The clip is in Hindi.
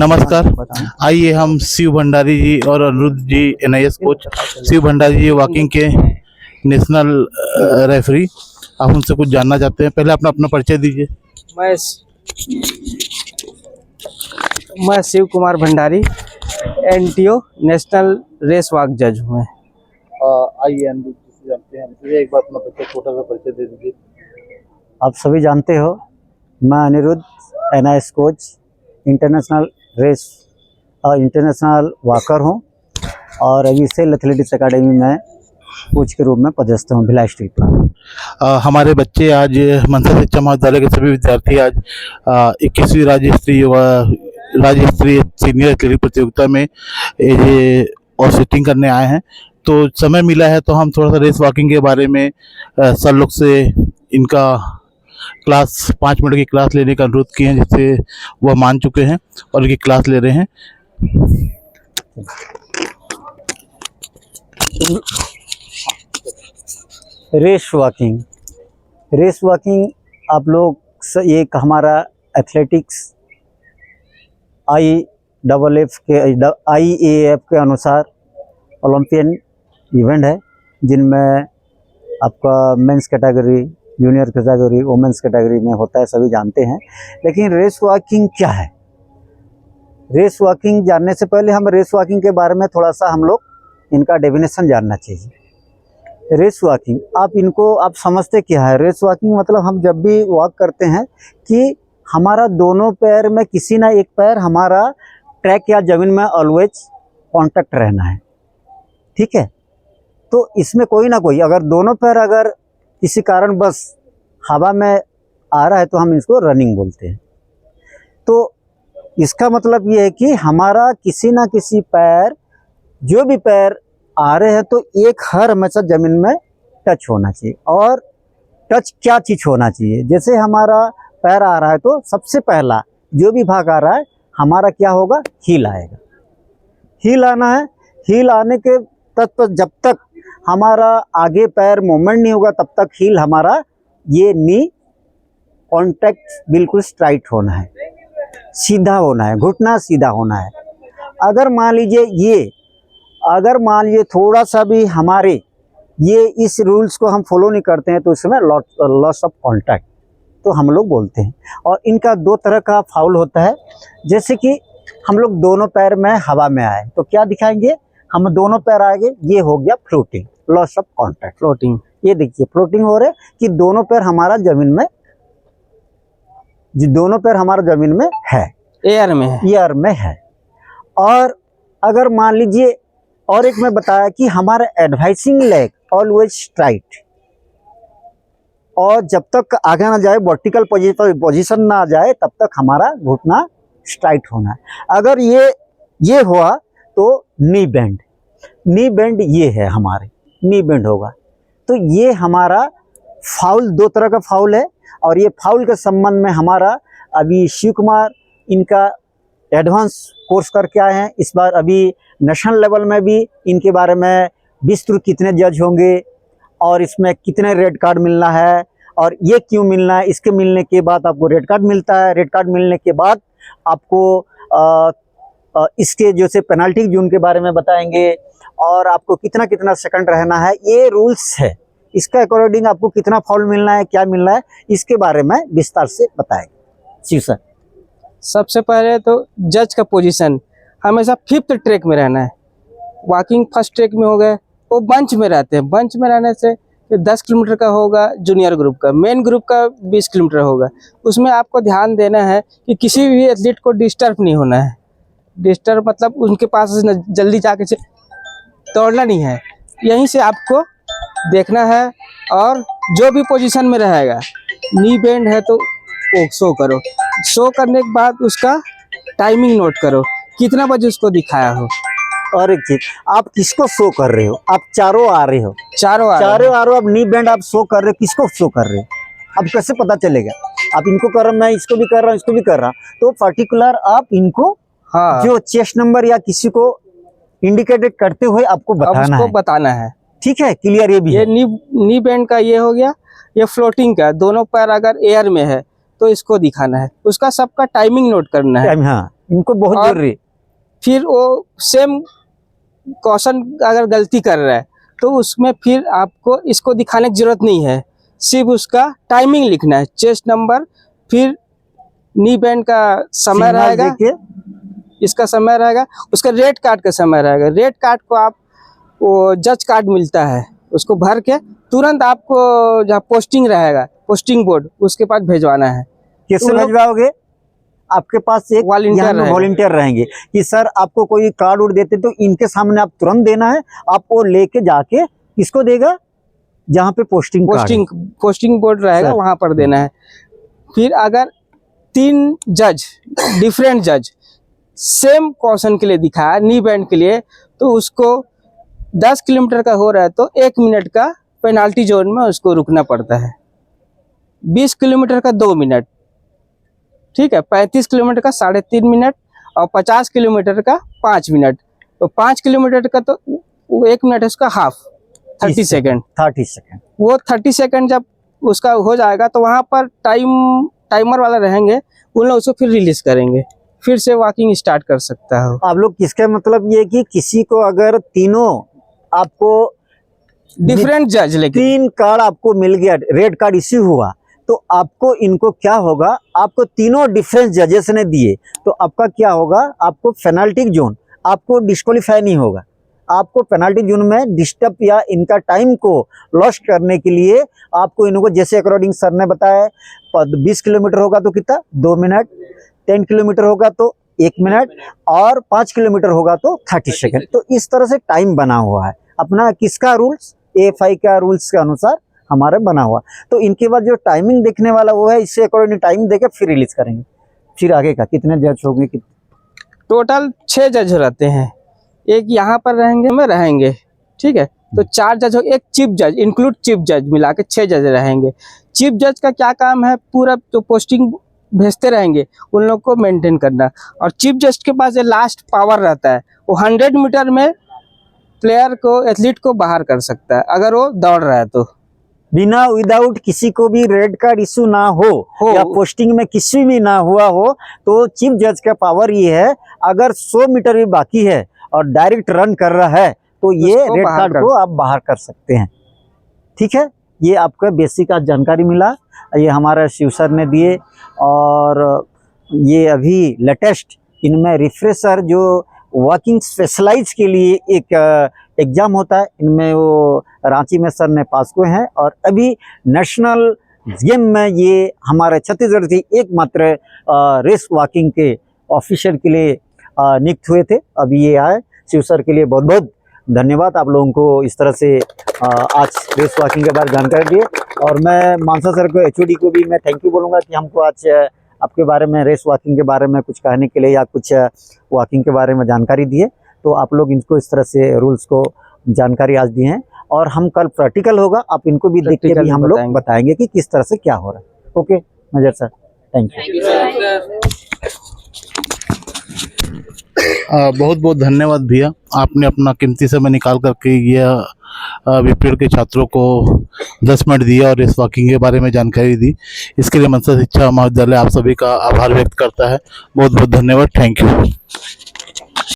नमस्कार। आइए हम शिव भंडारी जी और अनिरुद्ध जी एनआईएस कोच शिव भंडारी जी वॉकिंग के नेशनल रेफरी, आप उनसे कुछ जानना चाहते हैं। पहले अपना अपना परिचय दीजिए। मैं Shiv Kumar Bhandari, NTO national race walk जज हूँ। आइए अनिरुद्ध जी से जानते हैं। मुझे एक बार अपना परिचय, छोटा सा परिचय दे दीजिए। आप सभी जानते हो, मैं Anirudh NIS coach international race और इंटरनेशनल वॉकर हूं और अभी सेल एथलेटिक्स एकेडमी में कोच के रूप में पदस्थ हूं भिलाई स्ट्रीट पर। हमारे बच्चे आज मनसा शिक्षा महाविद्यालय के सभी विद्यार्थी आज 21वीं राज्य स्तरीय सीनियर एथलेटिक प्रतियोगिता में ये और शूटिंग करने आए हैं। तो समय मिला है तो हम थोड़ा सा रेस वॉकिंग के बारे में सर लोग से इनका क्लास 5 मिनट की क्लास लेने का अनुरोध किए हैं, जिससे वह मान चुके हैं और उनकी क्लास ले रहे हैं। रेस वॉकिंग आप लोग एक हमारा एथलेटिक्स IAAF के अनुसार ओलंपियन इवेंट है, जिनमें आपका men's category, junior category, women's category में होता है, सभी जानते हैं। लेकिन रेस वॉकिंग क्या है? रेस वॉकिंग जानने से पहले हम रेस वॉकिंग के बारे में थोड़ा सा हम लोग इनका डेफिनेशन जानना चाहिए। रेस वॉकिंग आप समझते क्या है? रेस वॉकिंग मतलब हम जब भी वॉक करते हैं कि हमारा दोनों पैर में किसी ना एक पैर हमारा ट्रैक या ज़मीन में ऑलवेज कांटेक्ट रहना है, ठीक है। तो इसमें कोई ना कोई अगर दोनों पैर अगर किसी कारण बस हवा में आ रहा है तो हम इसको रनिंग बोलते हैं। तो इसका मतलब ये है कि हमारा किसी ना किसी पैर, जो भी पैर आ रहे हैं तो एक हर हमेशा ज़मीन में टच होना चाहिए। और टच क्या चीज़ होना चाहिए? जैसे हमारा पैर आ रहा है तो सबसे पहला जो भी भाग आ रहा है हमारा क्या होगा? हील आएगा। हील आना है। हील आने के तत्पर जब तक हमारा आगे पैर मूवमेंट नहीं होगा तब तक हील हमारा ये नी कांटेक्ट बिल्कुल स्ट्राइट होना है, सीधा होना है, घुटना सीधा होना है। अगर मान लीजिए थोड़ा सा भी हमारे ये इस रूल्स को हम फॉलो नहीं करते हैं तो इसमें लॉस ऑफ कांटेक्ट तो हम लोग बोलते हैं। और इनका 2 तरह का फाउल होता है। जैसे कि हम लोग दोनों पैर में हवा में आए तो क्या दिखाएंगे? हम दोनों पैर आएंगे, ये हो गया floating, loss of contact. Floating, ये देखिए फ्लोटिंग हो रहा है कि दोनों पैर हमारा जमीन में है, एयर में है। और अगर मान लीजिए और एक मैं बताया कि हमारा एडवाइसिंग लेग ऑलवेज स्ट्राइट, और जब तक आगे ना जाए, वर्टिकल पोजीशन ना आ जाए, तब तक हमारा घुटना स्ट्राइट होना है। अगर ये हुआ तो नी बेंड ये है, हमारे नी बेंड होगा। तो ये हमारा फाउल, 2 तरह का फाउल है। और ये फाउल के संबंध में हमारा अभी शिव कुमार इनका एडवांस कोर्स करके आए हैं। इस बार अभी नेशनल लेवल में भी इनके बारे में विस्तृत कितने जज होंगे और इसमें कितने रेड कार्ड मिलना है और ये क्यों मिलना है, इसके मिलने के बाद आपको रेड कार्ड मिलता है। रेड कार्ड मिलने के बाद आपको इसके जैसे पेनल्टी जोन के बारे में बताएंगे और आपको कितना सेकंड रहना है, ये रूल्स है। इसके अकॉर्डिंग आपको कितना फाउल मिलना है, क्या मिलना है, इसके बारे में विस्तार से बताएंगे। जी सर। सबसे पहले तो जज का पोजीशन हमेशा 5th ट्रैक में रहना है। वॉकिंग फर्स्ट ट्रैक में हो गए, वो बंच में रहते हैं। बंच में रहने से 10 किलोमीटर का होगा जूनियर ग्रुप का, मेन ग्रुप का 20 किलोमीटर होगा। उसमें आपको ध्यान देना है कि किसी भी एथलीट को डिस्टर्ब नहीं होना है। डिस्टर्ब मतलब उनके पास जल्दी जाके दौड़ना नहीं है, यहीं से आपको देखना है। और जो भी पोजीशन में रहेगा, नी बेंड है तो वो शो करो। शो करने के बाद उसका टाइमिंग नोट करो, कितना बजे उसको दिखाया हो। और एक चीज, आप किसको शो कर रहे हो? आप चारों आ रहे हो, आप नी बेंड आप शो कर रहे हो, किसको शो कर रहे हो? अब कैसे पता चलेगा? आप इनको कर रहे हो, मैं इसको भी कर रहा हूँ, इसको भी कर रहा हूँ, तो पर्टिकुलर आप इनको जो चेस्ट नंबर या किसी को इंडिकेटेड करते हुए आपको बताना है। ठीक है, क्लियर? ये भी ये नी बेंड का ये हो गया। ये फ्लोटिंग का, दोनों पैर अगर एयर में है तो इसको दिखाना है, उसका सबका टाइमिंग नोट करना है। हाँ, इनको बहुत और जरूरी। फिर वो सेम क्वेश्चन अगर गलती कर रहा है तो उसमें फिर आपको इसको दिखाने की जरूरत नहीं है, सिर्फ उसका टाइमिंग लिखना है, चेस्ट नंबर, फिर नी बैंड का समय सिग्नल रहेगा, देके इसका समय रहेगा, उसका रेड कार्ड का समय रहेगा। रेड कार्ड को आप वो जज कार्ड मिलता है, उसको भर के तुरंत आपको जहाँ पोस्टिंग रहेगा, पोस्टिंग बोर्ड, उसके पास भेजवाना है। कैसे उन लोग- भिजवाओगे? आपके पास एक वॉलंटियर यहाँ में रहेगा। वॉलंटियर रहेंगे कि सर आपको कोई कार्ड उड़ देते तो इनके सामने आप तुरंत देना है, आप वो लेके जाके किसको देगा? जहाँ पे पोस्टिंग कार्ड है। पोस्टिंग बोर्ड रहेगा, सर। वहां पर देना है। फिर अगर 3 जज, डिफरेंट जज सेम क्वेश्चन के लिए दिखाया नी बैंड के लिए, तो उसको 10 किलोमीटर का हो रहा है तो 1 मिनट का पेनाल्टी जोन में उसको रुकना पड़ता है। 20 किलोमीटर का 2 मिनट, ठीक है। 35 किलोमीटर का 3.5 मिनट और 50 किलोमीटर का 5 मिनट। तो 5 किलोमीटर का तो 1 मिनट है, उसका हाफ 30 सेकेंड। 30 सेकेंड। वो 30 सेकंड जब उसका हो जाएगा तो वहां पर टाइमर वाला रहेंगे, उन लोग उसको फिर रिलीज करेंगे, फिर से वॉकिंग स्टार्ट कर सकता है। आप लोग किसका मतलब ये कि किसी को अगर तीनों आपको डिफरेंट जज, लेकिन 3 कार्ड आपको मिल गया, रेड कार्ड इश्यू हुआ, तो आपको इनको क्या होगा? आपको तीनों डिफरेंस जजेस ने दिए तो आपका क्या होगा? आपको पेनाल्टी जोन, आपको डिस्क्वालीफाई नहीं होगा। आपको पेनाल्टी जोन में डिस्टर्ब या इनका टाइम को लॉस्ट करने के लिए आपको इनको जैसे अकॉर्डिंग सर ने बताया 20 किलोमीटर होगा तो कितना 2 मिनट, 10 किलोमीटर होगा तो 1 मिनट और 5 किलोमीटर होगा तो 30 सेकेंड। तो इस तरह से टाइम बना हुआ है अपना, किसका रूल्स? AFI का रूल्स के अनुसार हमारे बना हुआ। तो इनके बाद जो टाइमिंग देखने वाला वो है, इससे अकॉर्डिंग टाइम देके फिर रिलीज करेंगे। फिर आगे का कितने जज होंगे? टोटल 6 जज रहते हैं, एक यहाँ पर रहेंगे, ठीक है। तो 4 जज हो, एक चीफ जज इंक्लूड चीफ जज मिला के 6 जज रहेंगे। चीफ जज का क्या काम है? पूरा जो पोस्टिंग भेजते रहेंगे उन लोग को मेंटेन करना, और चीफ जज के पास ये लास्ट पावर रहता है, वो 100 मीटर में प्लेयर को, एथलीट को बाहर कर सकता है अगर वो दौड़ रहा है तो। बिना विदाउट किसी को भी रेड कार्ड इशू ना हो या पोस्टिंग में किसी भी ना हुआ हो, तो चीफ जज का पावर ये है, अगर 100 मीटर भी बाकी है और डायरेक्ट रन कर रहा है तो ये रेड कार्ड को आप बाहर कर सकते हैं। ठीक है, ये आपका बेसिक आज जानकारी मिला, ये हमारे शिव सर ने दिए। और ये अभी लेटेस्ट इनमें रिफ्रेशर जो वॉकिंग स्पेशलाइज के लिए एक एग्ज़ाम होता है, इनमें वो रांची में सर ने पास हुए हैं। और अभी नेशनल गेम में ये हमारे छत्तीसगढ़ से एकमात्र रेस वॉकिंग के ऑफिसर के लिए नियुक्त हुए थे। अभी ये आए, शिव सर के लिए बहुत बहुत धन्यवाद। आप लोगों को इस तरह से आज रेस वॉकिंग के बारे में जानकारी दिए। और मैं मानसा सर को, HOD को भी मैं थैंक यू बोलूँगा कि हमको आज आपके बारे में, रेस वॉकिंग के बारे में कुछ कहने के लिए या कुछ वॉकिंग के बारे में जानकारी दिए। तो आप लोग इनको इस तरह से रूल्स को जानकारी आज दिए हैं, और हम कल प्रैक्टिकल होगा, आप इनको भी देख के भी हम लोग बताएंगे कि किस तरह से क्या हो रहा है। Okay major sir, thank you. बहुत बहुत धन्यवाद भैया, आपने अपना कीमती समय निकाल करके यह बीपीएड के छात्रों को 10 मिनट दिया और इस वॉकिंग के बारे में जानकारी दी। इसके लिए मनसा शिक्षा महाविद्यालय आप सभी का आभार व्यक्त करता है। बहुत बहुत धन्यवाद, थैंक यू।